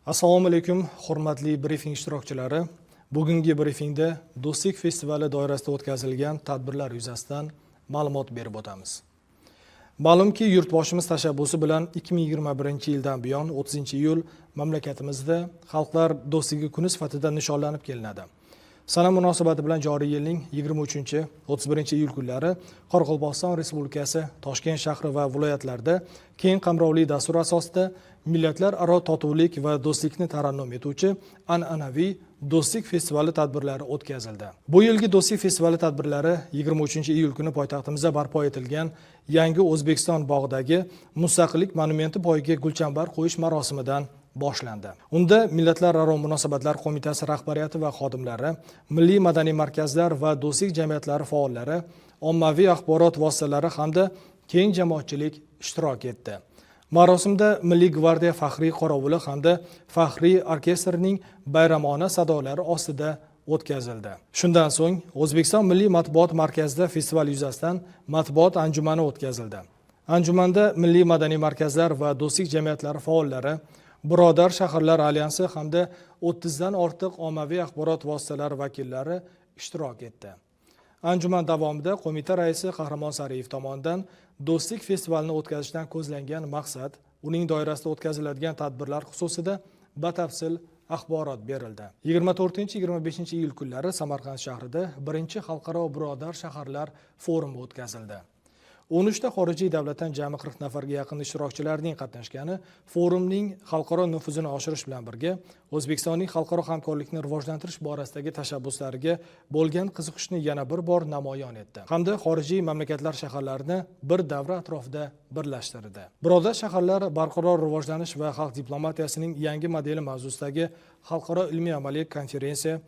Assalomu alaykum, hurmatli brifing ishtirokchilari. Bugungi brifingda Do'stlik festivali doirasida o'tkazilgan tadbirlar yuzasidan ma'lumot berib o'tamiz. Ma'lumki, yurtboshimiz tashabbusi bilan 2021-yildan buyon 30-iyul mamlakatimizda Xalqlar do'stligi kuni sifatida nishonlanib kelinadi. Sana munosabati bilan joriy yilning 23-31-iyul kunlari Qoraqalpog'iston Respublikasi Toshkent shahri va viloyatlarida keng qamrovli dastur asosida millatlararo totuvlik va do'stlikni tarannum etuvchi an'anaviy Do'stlik festivali tadbirlari o'tkazildi. Bu yilgi Do'stlik festivali tadbirlari 23-iyul kuni poytaxtimizda barpo etilgan Yangi O'zbekiston bog'idagi Mustaqillik monumenti poyiga gulchambar qo'yish marosimidan boshlandi. Unda Millatlararo munosabatlar qo'mitasi rahbariyati va xodimlari, milliy madaniy markazlar va do'stlik jamiyatlari faollari, ommaviy axborot vositalari hamda keng jamoatchilik ishtirok etdi. Marosimda Milliy gvardiya faxriy qorovuli hamda faxriy orkestrining bayramona sadolari ostida o'tkazildi. Shundan so'ng O'zbekiston Milliy matbuot markazida festival yuzasidan matbuot anjumani o'tkazildi. Anjumanda milliy madaniy markazlar va do'stlik jamiyatlari faollari, Birodar shaharlar alyansi hamda 30 dan ortiq ommaviy axborot vositalari vakillari ishtirok etdi. Anjuman davomida qo'mita raisi Qahramon Sariyev tomonidan Do'stlik festivalini o'tkazishdan ko'zlangan maqsad, uning doirasida o'tkaziladigan tadbirlar xususida batafsil axborot berildi. 24-25-iyul kunlari Samarqand shahrida 1-xalqaro Birodar shaharlar forumi o'tkazildi. 13 ta xorijiy davlatdan jami 40 nafarga yaqin ishtirokchilarning qatnashgani forumning xalqaro nufuzini oshirish bilan birga O'zbekistonning xalqaro hamkorlikni rivojlantirish borasidagi tashabbuslariga bo'lgan qiziqishni yana bir bor namoyon etdi hamda xorijiy mamlakatlar shaharlarini bir davra atrofida birlashtirdi. Birodar shaharlar barqaror rivojlanish va xalq diplomatiyasining yangi modeli mavzusidagi xalqaro ilmiy amaliy konferensiya,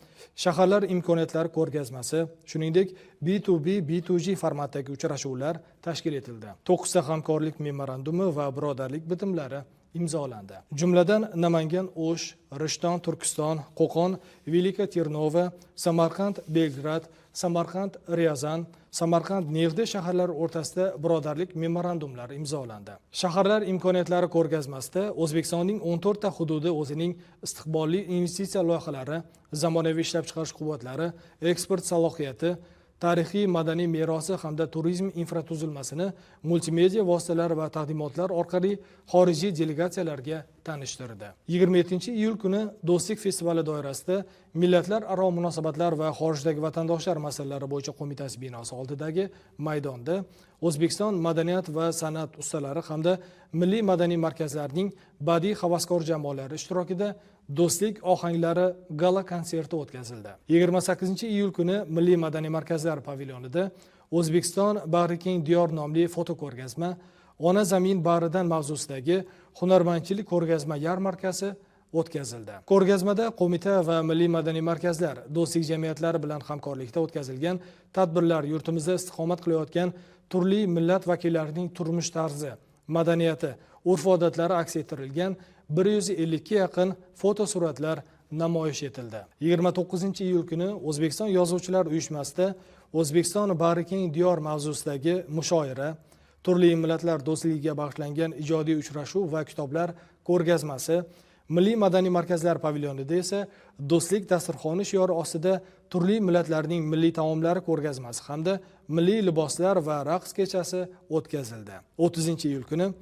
shaharlar imkoniyatlari ko'rgazmasi, shuningdek B2B, B2G formatdagi uchrashuvlar tashkil etildi. 9 ta hamkorlik memorandumi va birodarlik bitimlari imzolandi. Jumladan Namangan, O'sh, Rishton, Turkiston, Qo'qon, Velika Tirnova, Samarqand, Belgrad, Samarqand, Ryazan, Samarqand, Nevda shaharlari o'rtasida birodarlik memorandumlari imzolandi. Shaharlar imkoniyatlari ko'rgazmasida O'zbekistonning 14 ta hududi o'zining istiqbolli investitsiya loyihalari, zamonaviy ishlab chiqarish quvvatlari, eksport salohiyati, tarixiy madaniy merosi hamda turizm infratuzilmasini multimedia vositalari va taqdimotlar orqali xorijiy delegatsiyalarga tanishtirdi. 27-iyul kuni Do'stlik festivali doirasida Millatlararo munosabatlar va xorijdagi vatandoshlar masalalari bo'yicha qo'mitasi binosi oldidagi maydonda O'zbekiston madaniyat va san'at ustalari hamda milliy madaniy markazlarning badiiy havaskor jamoalari ishtirokida Do'stlik ohanglari gala konserti o'tkazildi. 28-iyul kuni Milliy madaniy markazlar pavilyonida O'zbekiston bag'rikeng diyor nomli fotoko'rgazma, Ona zamin bag'ridan mavzusidagi hunarmandchilik ko'rgazma yarmarkasi o'tkazildi. Ko'rgazmada qo'mita va milliy madaniy markazlar, do'stlik jamiyatlari bilan hamkorlikda o'tkazilgan tadbirlar yurtimizda istiqomat qilayotgan turli millat vakillarining turmush tarzi, madaniyati, urf-odatlari aks ettirilgan 150 ga yaqin fotosuratlar namoyish etildi. 29-iyul kuni O'zbekiston yozuvchilar uyushmasida O'zbekiston bag'rikeng diyor mavzusidagi mushoira, turli millatlar do'stligiga bag'ishlangan ijodiy uchrashuv va kitoblar ko'rgazmasi, milliy madaniy markazlar pavilyonida esa Do'stlik dasturxoni shiori ostida turli millatlarning milliy taomlari ko'rgazmasi hamda milliy liboslar va raqs kechasi o'tkazildi. 30-iyul kuni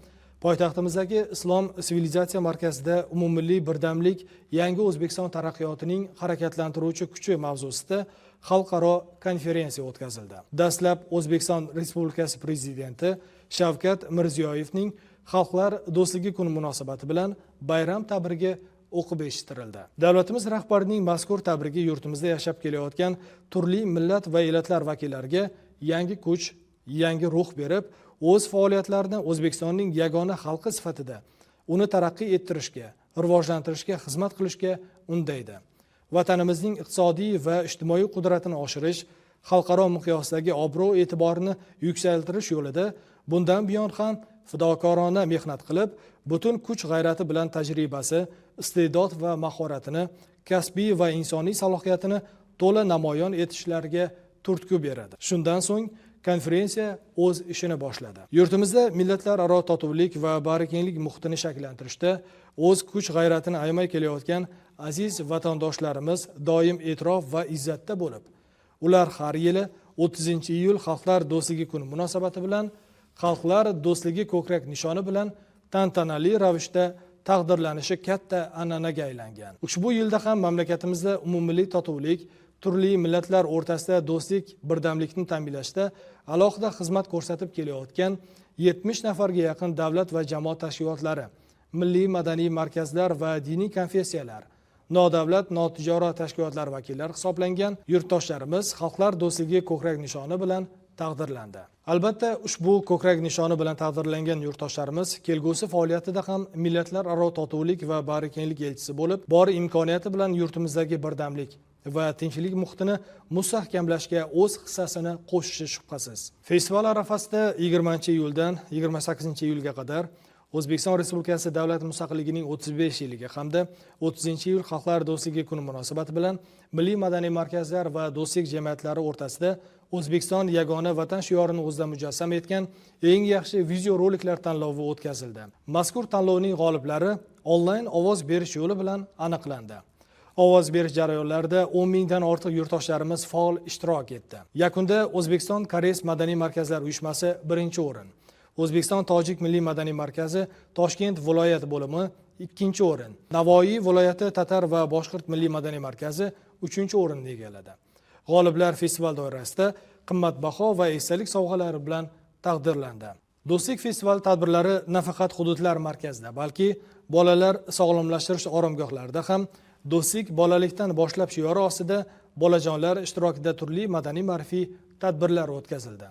poytaxtimizdagi Islom sivilizatsiya markazida umummilliy birdamlik yangi O'zbekiston taraqqiyotining harakatlantiruvchi kuchi mavzusida xalqaro konferensiya o'tkazildi. Dastlab O'zbekiston Respublikasi prezidenti Shavkat Mirziyoyevning Xalqlar do'stligi kuni munosabati bilan bayram tabrigi o'qib eshittirildi. Davlatimiz rahbarining mazkur tabrigi yurtimizda yashab kelayotgan turli millat va elatlar vakillariga yangi kuch, yangi ruh berib, o'z faoliyatlarini O'zbekistonning yagona xalqi sifatida uni taraqqiy ettirishga, rivojlantirishga xizmat qilishga undaydi. Vatanimizning iqtisodiy va ijtimoiy qudratini oshirish, xalqaro miqyosdagi obro' e'tiborini yuksaltirish yo'lida bundan buyon ham fidokorona mehnat qilib, butun kuch g'ayrati bilan tajribasi, iste'dod va mahoratini, kasbiy va insoniy salohiyatini to'la namoyon etishlariga turtki beradi. Shundan so'ng konferensiya o'z ishini boshladi. Yurtimizda millatlararo totuvlik va bag'rikenglik muhitini shakllantirishda o'z kuch-g'ayratini aymay kelayotgan aziz vatandoshlarimiz doim e'tirof va izzatda bo'lib, ular har yili 30-iyul Xalqlar do'stligi kuni munosabati bilan Xalqlar do'stligi ko'krak nishoni bilan tantanali ravishda taqdirlanishi katta an'anaga aylangan. Ushbu yilda ham mamlakatimizda umummilliy totuvlik, turli millatlar o'rtasida do'stlik, birdamlikni ta'minlashda alohida xizmat ko'rsatib kelayotgan 70 nafarga yaqin davlat va jamoat tashkilotlari, milliy madaniy markazlar va diniy konfessiyalar, nodavlat, notijorat tashkilotlar vakillari hisoblangan yurtdoshlarimiz Xalqlar do'stligi ko'krak nishoni bilan taqdirlandi. Albatta, ushbu ko'krak nishoni bilan taqdirlangan yurtdoshlarimiz kelgusi faoliyatida ham millatlararo totuvlik va bag'rikenglik elchisi bo'lib, bor imkoniyati bilan yurtimizdagi birdamlik va tinchlik muhitini mustahkamlashga o'z hissasini qo'shishi shubhasiz. Festival arafasida 20-iyuldan 28-iyulga qadar O'zbekiston Respublikasi davlat mustaqilligining 35 yiliga hamda 30-iyul Xalqlar do'stligi kuni munosabati bilan milliy madaniy markazlar va do'stlik jamiyatlari o'rtasida O'zbekiston yagona vatan shiorini o'zida mujassam etgan eng yaxshi video roliklar tanlovi o'tkazildi. Mazkur tanlovning g'oliblari onlayn ovoz berish yo'li bilan aniqlandi. Ovoz berish jarayonlarida 10 mingdan ortiq yurtdoshlarimiz faol ishtirok etdi. Yakunda O'zbekiston Koreys madaniy markazlar uyushmasi 1-o'rin, O'zbekiston Tojik milliy madaniy markazi Toshkent viloyat bo'limi 2-o'rin, Navoiy viloyati Tatar va Boshqirt milliy madaniy markazi 3-o'rinni egalladi. G'oliblar festival doirasida qimmatbaho va esdalik sovg'alari bilan taqdirlandi. Do'stlik festival tadbirlari nafaqat hududlar markazida, balki bolalar sog'lomlashtirish oromgohlarida ham do'stlik bolalikdan boshlab shiori ostida bolajonlar ishtirokida turli madaniy ma'rifiy tadbirlar o'tkazildi.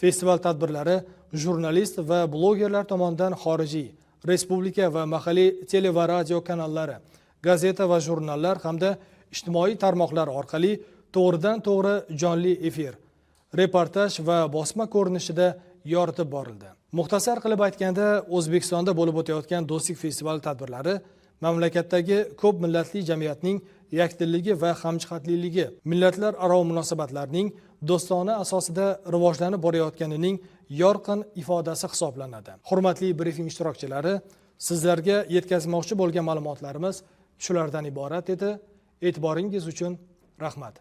Festival tadbirlari jurnalist va blogerlar tomonidan xorijiy, respublika va mahalliy tele va radio kanallari, gazeta va jurnallar hamda ijtimoiy tarmoqlar orqali to'g'ridan-to'g'ri jonli efir, reportaj va bosma ko'rinishida yoritib borildi. Muxtasar qilib aytganda, O'zbekistonda bo'lib o'tayotgan do'stlik festivali tadbirlari mamlakatdagi ko'p millatli jamiyatning yakdilligi va hamjihatligi, millatlararo munosabatlarning do'stona asosida rivojlanib borayotganining yorqin ifodasi hisoblanadi. Hurmatli brifing ishtirokchilari, sizlarga yetkazmoqchi bo'lgan ma'lumotlarimiz shulardan iborat edi. E'tiboringiz uchun rahmat.